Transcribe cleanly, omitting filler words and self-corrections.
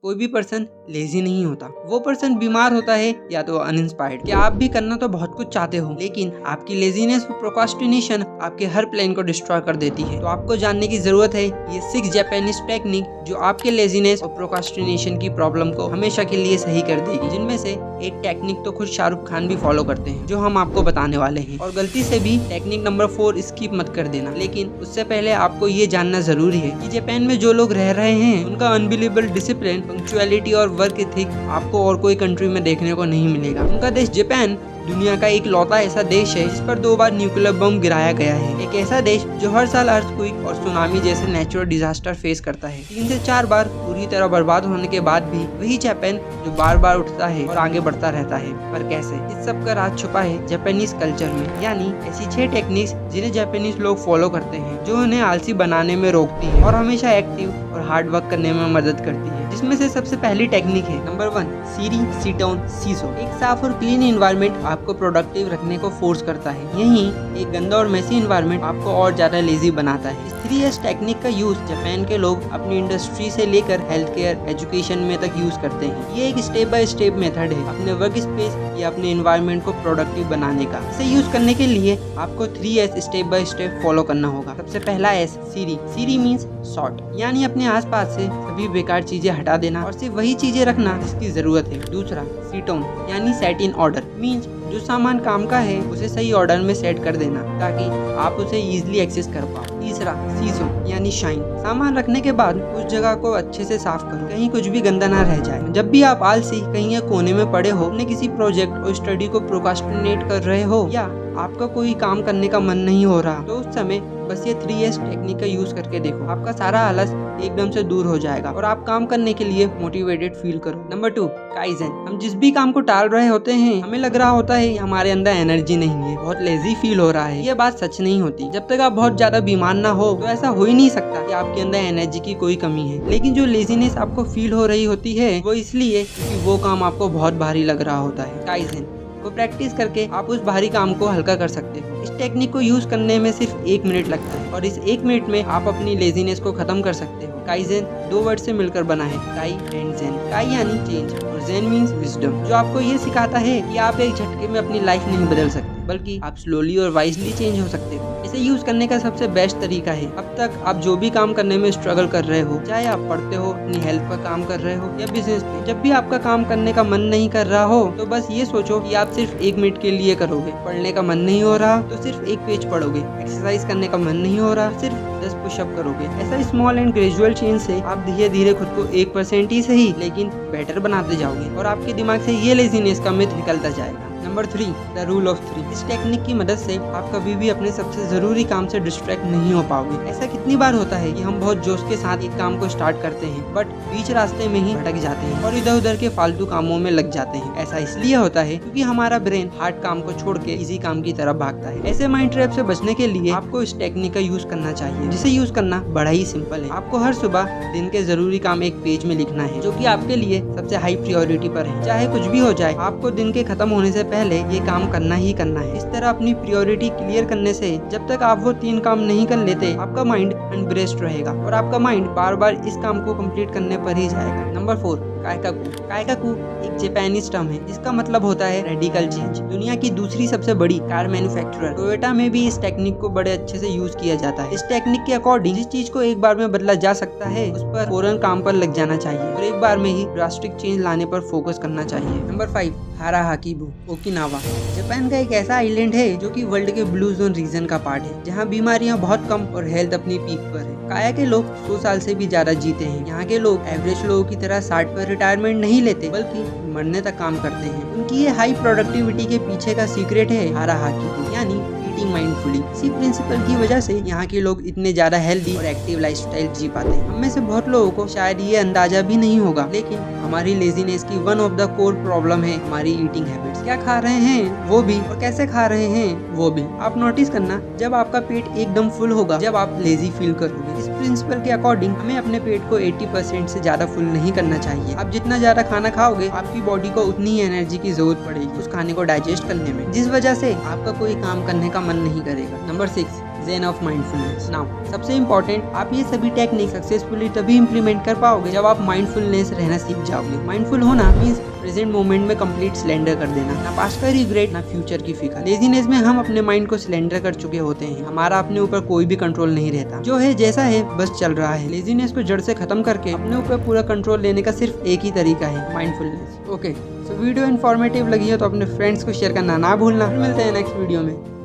कोई भी person lazy नहीं होता, वो पर्सन बीमार होता है या तो अनइंस्पायर्ड। क्या आप भी करना तो बहुत कुछ चाहते हो, लेकिन आपकी लेजीनेस और प्रोक्रास्टिनेशन आपके हर प्लान को डिस्ट्रॉय कर देती है। तो आपको जानने की जरूरत है ये 6 जापानीज टेक्निक जो आपके लेजीनेस और प्रोक्रास्टिनेशन की प्रॉब्लम को हमेशा के लिए सही कर देगी। जिनमें से एक टेक्निक तो खुद शाहरुख खान भी फॉलो करते हैं, जो हम आपको बताने वाले हैं। और गलती से भी टेक्निक नंबर 4 स्किप मत कर देना। लेकिन उससे पहले आपको ये जानना जरूरी है कि जापान में जो लोग रह रहे हैं उनका अनबिलीवेबल डिसिप्लिन, पंक्चुअलिटी और वर्क एथिक आपको और कोई कंट्री में देखने को नहीं मिलेगा। उनका देश जापान दुनिया का एक लौता ऐसा देश है जिस पर 2 बार न्यूक्लियर बम गिराया गया है। एक ऐसा देश जो हर साल अर्थक्वेक और सुनामी जैसे नेचुरल डिजास्टर फेस करता है। 3 से 4 बार पूरी तरह बर्बाद होने के बाद भी वही जापान जो बार बार उठता है और आगे बढ़ता रहता है। पर कैसे? इस सब का राज छुपा है जापानीज कल्चर में, यानी ऐसी 6 टेक्निक्स जिन्हें जापानीज लोग फॉलो करते हैं, जो उन्हें आलसी बनाने में रोकती है और हमेशा एक्टिव और हार्ड वर्क करने में मदद करती है। जिसमें से सबसे पहली टेक्निक है नंबर 1, सीरी सिट डाउन सीसो। एक साफ और क्लीन एनवायरनमेंट आपको प्रोडक्टिव रखने को फोर्स करता है। यहीं एक गंदा और मेसी एनवायरनमेंट आपको और ज्यादा लेजी बनाता है। इस 3S टेक्निक का यूज जापान के लोग अपनी इंडस्ट्री से लेकर हेल्थ केयर, एजुकेशन में तक यूज करते हैं। ये एक स्टेप बाय स्टेप मेथड है अपने वर्क स्पेस या अपने एनवायरनमेंट को प्रोडक्टिव बनाने का। इसे यूज करने के लिए आपको 3S step by step follow करना होगा। सबसे पहला S, सीरी। सीरी मीन्स सॉर्ट, यानी अपने आसपास से सभी बेकार चीजें हटा देना और सिर्फ वही चीजें रखना जिसकी जरूरत है। दूसरा, सीट ऑन, यानी सेट इन ऑर्डर। मीन्स जो सामान काम का है उसे सही ऑर्डर में सेट कर देना ताकि आप उसे इजीली एक्सेस कर पाओ। तीसरा, सीसो, यानी शाइन। सामान रखने के बाद उस जगह को अच्छे से साफ करो, कहीं कुछ भी गंदा ना रह जाए। जब भी आप आलसी कहीं या कोने में पड़े हो, अपने किसी प्रोजेक्ट और स्टडी को प्रोक्रास्टिनेट कर रहे हो या आपका कोई काम करने का मन नहीं हो रहा, तो उस समय बस ये 3S टेक्निक का यूज करके देखो। आपका सारा आलस एकदम से दूर हो जाएगा और आप काम करने के लिए मोटिवेटेड फील करो। Number 2, kaizen. हम जिस भी काम को टाल रहे होते हैं, हमें लग रहा होता है हमारे अंदर एनर्जी नहीं है, बहुत लेजी फील हो रहा है। ये बात सच नहीं होती। जब तक आप बहुत ज्यादा बीमार ना हो तो ऐसा हो ही नहीं सकता कि आपके अंदर एनर्जी की कोई कमी है। लेकिन जो लेजीनेस आपको फील हो रही होती है वो इसलिए क्योंकि वो काम आपको बहुत भारी लग रहा होता है। काइजेन को प्रैक्टिस करके आप उस भारी काम को हल्का कर सकते हो। इस टेक्निक को यूज करने में सिर्फ 1 मिनट लगता है और इस 1 मिनट में आप अपनी लेजीनेस को खत्म कर सकते हो। काइजेन 2 वर्ड से मिलकर बना है, काई एंड जेन। काई यानी चेंज और जेन मीन्स विजडम, जो आपको ये सिखाता है कि आप एक झटके में अपनी लाइफ नहीं बदल सकते, बल्कि आप स्लोली और वाइजली चेंज हो सकते हो। इसे यूज करने का सबसे बेस्ट तरीका है, अब तक आप जो भी काम करने में स्ट्रगल कर रहे हो, चाहे आप पढ़ते हो, अपनी हेल्थ पर काम कर रहे हो या बिजनेस पे, जब भी आपका काम करने का मन नहीं कर रहा हो तो बस ये सोचो कि आप सिर्फ 1 मिनट के लिए करोगे। पढ़ने का मन नहीं हो रहा तो सिर्फ 1 पेज पढ़ोगे। एक्सरसाइज करने का मन नहीं हो रहा सिर्फ 10 पुशअप करोगे। ऐसा स्मॉल एंड ग्रेजुअल चेंज से आप धीरे धीरे खुद को 1% ही सही लेकिन बेटर बनाते जाओगे और आपके दिमाग से ये लेजीनेस का मिथ निकलता जाएगा। Number 3, the rule of 3। इस टेक्निक की मदद से आप कभी भी अपने सबसे जरूरी काम से डिस्ट्रैक्ट नहीं हो पाओगे। ऐसा कितनी बार होता है कि हम बहुत जोश के साथ एक काम को स्टार्ट करते हैं बट बीच रास्ते में ही भटक जाते हैं और इधर उधर के फालतू कामों में लग जाते हैं। ऐसा इसलिए होता है क्योंकि हमारा ब्रेन हार्ड काम को छोड़ के इजी काम की तरफ भागता है। ऐसे माइंड ट्रैप से बचने के लिए आपको इस टेक्निक का यूज करना चाहिए, जिसे यूज करना बड़ा ही सिंपल है। आपको हर सुबह दिन के जरूरी काम एक पेज में लिखना है जो कि आपके लिए सबसे हाई प्रायोरिटी पर है। चाहे कुछ भी हो जाए, आपको दिन के खत्म होने से पहले ये काम करना ही करना है। इस तरह अपनी प्रायोरिटी क्लियर करने से जब तक आप वो 3 काम नहीं कर लेते, आपका माइंड अनब्रेस्ड रहेगा और आपका माइंड बार बार इस काम को कंप्लीट करने पर ही जाएगा। नंबर 4, काइकाकू। काइकाकू एक जापानीज टर्म है जिसका मतलब होता है रेडिकल चेंज। दुनिया की दूसरी सबसे बड़ी कार मैन्युफैक्चरर टोयोटा में भी इस टेक्निक को बड़े अच्छे से यूज किया जाता है। इस टेक्निक के अकॉर्डिंग जिस चीज को एक बार में बदला जा सकता है उस पर फौरन काम पर लग जाना चाहिए और एक बार में ही ड्रास्टिक चेंज लाने पर फोकस करना चाहिए। Number 5, हाराहाकीबू, Okinawa. जापान का एक ऐसा आइलैंड है जो कि वर्ल्ड के ब्लू जोन रीजन का पार्ट है, जहाँ बीमारियां बहुत कम और हेल्थ अपनी पीक पर है। काया के लोग 100 साल से भी ज्यादा जीते हैं। यहाँ के लोग एवरेज लोगों की तरह 60 पर रिटायरमेंट नहीं लेते बल्कि मरने तक काम करते हैं। उनकी ये हाई प्रोडक्टिविटी के पीछे का सीक्रेट है हाराहाकीबू, यानी ईटिंग माइंडफुली। इसी प्रिंसिपल की वजह से यहाँ के लोग इतने ज्यादा हेल्दी और एक्टिव लाइफस्टाइल जी पाते हैं। हम में से बहुत लोगों को शायद ये अंदाजा भी नहीं होगा, लेकिन हमारी लेजीनेस की one of the core problem है हमारी ईटिंग हैबिट्स। क्या खा रहे हैं वो भी और कैसे खा रहे हैं वो भी। आप नोटिस करना, जब आपका पेट एकदम फुल होगा जब आप लेजी फील करोगे। इस प्रिंसिपल के अकॉर्डिंग हमें अपने पेट को 80% से ज्यादा फुल नहीं करना चाहिए। आप जितना ज्यादा खाना खाओगे आपकी बॉडी को उतनी ही एनर्जी की जरूरत पड़ेगी उस खाने को डाइजेस्ट करने में, जिस वजह से आपका कोई काम करने का मन नहीं करेगा। Number 6, zen of mindfulness. Now सबसे इम्पोर्टेंट, आप ये सभी टेक्निक सक्सेसफुली तभी इम्प्लीमेंट कर पाओगे जब आप माइंडफुलनेस रहना सीख जाओगे। माइंडफुल होना मींस प्रेजेंट मोमेंट में कंप्लीट सिलेंडर कर देना, ना पास्ट का रिग्रेट ना फ्यूचर की फिक्र। लेजीनेस में हम अपने माइंड को सिलेंडर कर चुके होते हैं, हमारा अपने ऊपर कोई भी कंट्रोल नहीं रहता, जो है जैसा है बस चल रहा है। लेजीनेस को जड़ से खत्म करके अपने ऊपर पूरा कंट्रोल लेने का सिर्फ एक ही तरीका है, mindfulness. Okay, so video informative लगी है तो अपने फ्रेंड्स को शेयर करना ना भूलना। मिलते हैं नेक्स्ट वीडियो में।